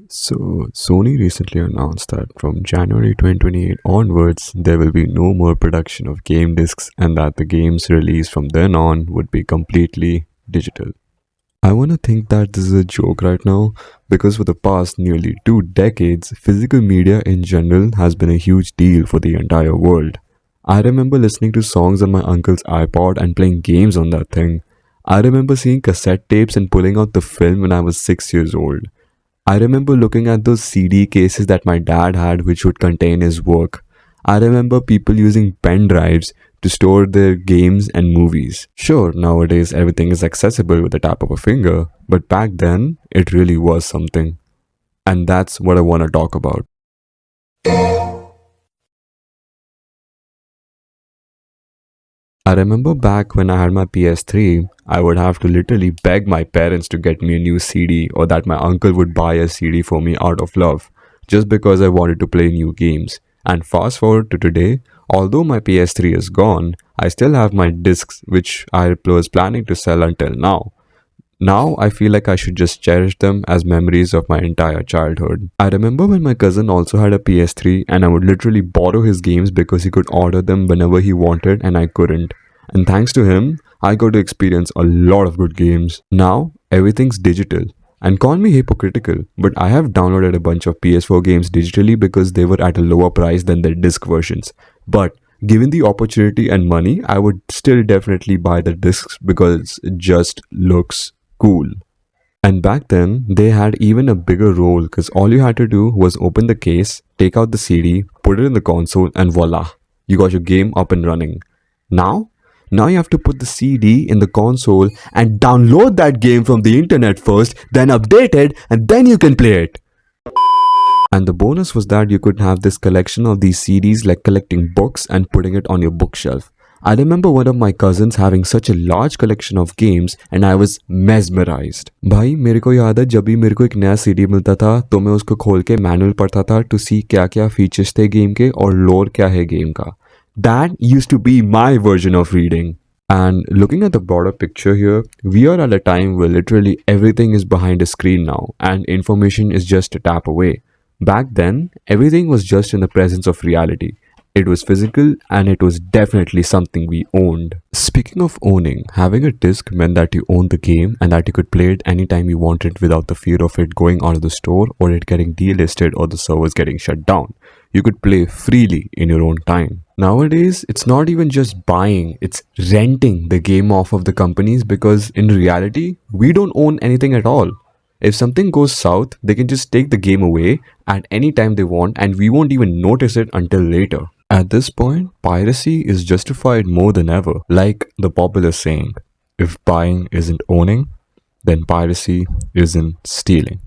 So, Sony recently announced that from January 2028 onwards, there will be no more production of game discs and that the games released from then on would be completely digital. I want to think that this is a joke right now because for the past nearly 2 decades, physical media in general has been a huge deal for the entire world. I remember listening to songs on my uncle's iPod and playing games on that thing. I remember seeing cassette tapes and pulling out the film when I was 6 years old. I remember looking at those CD cases that my dad had, which would contain his work. I remember people using pen drives to store their games and movies. Sure, nowadays everything is accessible with the tap of a finger, but back then, it really was something. And that's what I want to talk about. I remember back when I had my PS3, I would have to literally beg my parents to get me a new CD or that my uncle would buy a CD for me out of love, just because I wanted to play new games. And fast forward to today, although my PS3 is gone, I still have my discs which I was planning to sell until now. Now I feel like I should just cherish them as memories of my entire childhood. I remember when my cousin also had a PS3 and I would literally borrow his games because he could order them whenever he wanted and I couldn't. And thanks to him, I got to experience a lot of good games. Now, everything's digital. And call me hypocritical, but I have downloaded a bunch of PS4 games digitally because they were at a lower price than their disc versions. But given the opportunity and money, I would still definitely buy the discs because it just looks cool. And back then, they had even a bigger role because all you had to do was open the case, take out the CD, put it in the console, and voila, you got your game up and running. Now, now you have to put the CD in the console and download that game from the internet first, then update it, and then you can play it. And the bonus was that you could have this collection of these CDs like collecting books and putting it on your bookshelf. I remember one of my cousins having such a large collection of games and I was mesmerized. भाई मेरे को याद है जब भी मेरे को एक नया सीडी मिलता था तो मैं उसको खोल के मैनुअल पढ़ता था टू सी क्या क्या फीचर्स थे गेम के और लोर क्या है गेम का. That used to be my version of reading. And looking at the broader picture here, we are at a time where literally everything is behind a screen now and information is just a tap away. Back then, everything was just in the presence of reality. It was physical and it was definitely something we owned. Speaking of owning, having a disc meant that you owned the game and that you could play it anytime you wanted without the fear of it going out of the store or it getting delisted or the servers getting shut down. You could play freely in your own time. Nowadays, it's not even just buying, it's renting the game off of the companies because in reality, we don't own anything at all. If something goes south, they can just take the game away at any time they want and we won't even notice it until later. At this point, piracy is justified more than ever. Like the popular saying, if buying isn't owning, then piracy isn't stealing.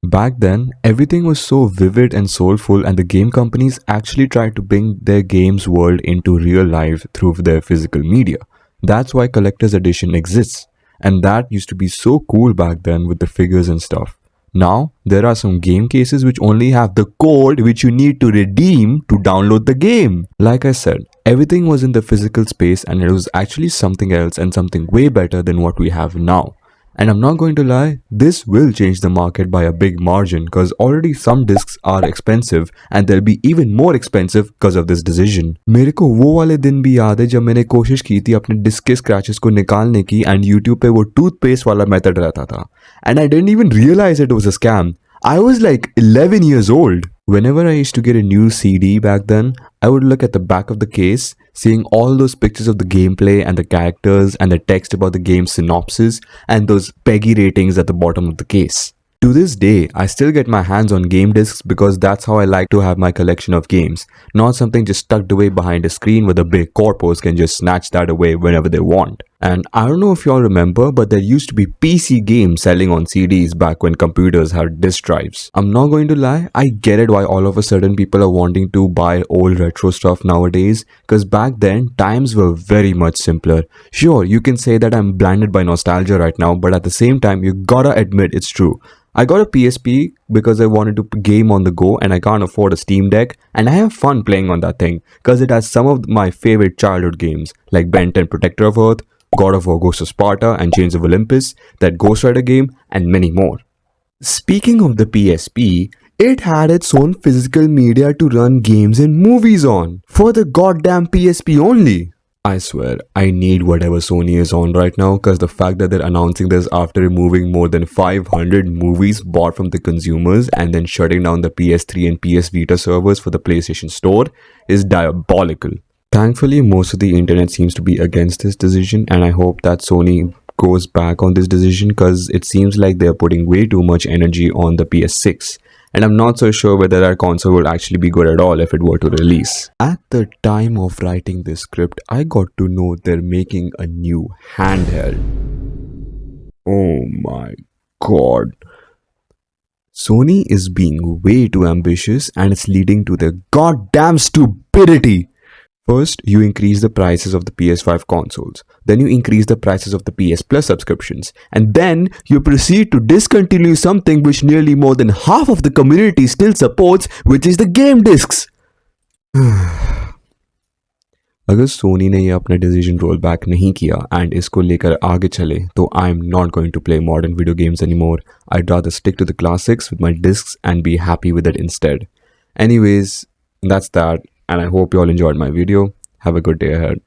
Back then, everything was so vivid and soulful, and the game companies actually tried to bring their games world into real life through their physical media. That's why Collector's Edition exists, and that used to be so cool back then with the figures and stuff. Now, there are some game cases which only have the code which you need to redeem to download the game. Like I said, everything was in the physical space and it was actually something else and something way better than what we have now. And I'm not going to lie, this will change the market by a big margin because already some discs are expensive and they'll be even more expensive because of this decision. मेरे को वो वाले दिन भी याद है जब मैंने कोशिश की थी अपने डिस्क के स्क्रैचेस को निकालने की and YouTube पे वो टूथपेस्ट वाला मेथड रहता था. And I didn't even realize it was a scam. I was like 11 years old. Whenever I used to get a new CD back then, I would look at the back of the case, seeing all those pictures of the gameplay and the characters and the text about the game's synopsis and those PEGI ratings at the bottom of the case. To this day, I still get my hands on game discs because that's how I like to have my collection of games, not something just tucked away behind a screen where the big corpos can just snatch that away whenever they want. And I don't know if y'all remember, but there used to be PC games selling on CDs back when computers had disk drives. I'm not going to lie, I get it why all of a sudden people are wanting to buy old retro stuff nowadays, because back then times were very much simpler. Sure, you can say that I'm blinded by nostalgia right now, but at the same time, you gotta admit it's true. I got a PSP because I wanted to game on the go and I can't afford a Steam Deck, and I have fun playing on that thing because it has some of my favorite childhood games like Ben 10 Protector of Earth, God of War Ghost of Sparta and Chains of Olympus, that Ghost Rider game, and many more. Speaking of the PSP, it had its own physical media to run games and movies on for the goddamn PSP only. I swear, I need whatever Sony is on right now because the fact that they're announcing this after removing more than 500 movies bought from the consumers and then shutting down the PS3 and PS Vita servers for the PlayStation Store is diabolical. Thankfully, most of the internet seems to be against this decision, and I hope that Sony goes back on this decision because it seems like they're putting way too much energy on the PS6. And I'm not so sure whether that console would actually be good at all if it were to release. At the time of writing this script, I got to know they're making a new handheld. Oh my god. Sony is being way too ambitious and it's leading to their goddamn stupidity. First, you increase the prices of the PS5 consoles. Then you increase the prices of the PS Plus subscriptions. And then you proceed to discontinue something which nearly more than half of the community still supports, which is the game discs. अगर सोनी ने ये अपना decision roll back नहीं किया and इसको लेकर आगे चले तो I am not going to play modern video games anymore I'd rather stick to the classics with my discs and be happy with it instead. Anyways, that's that, and I hope you all enjoyed my video. Have a good day ahead.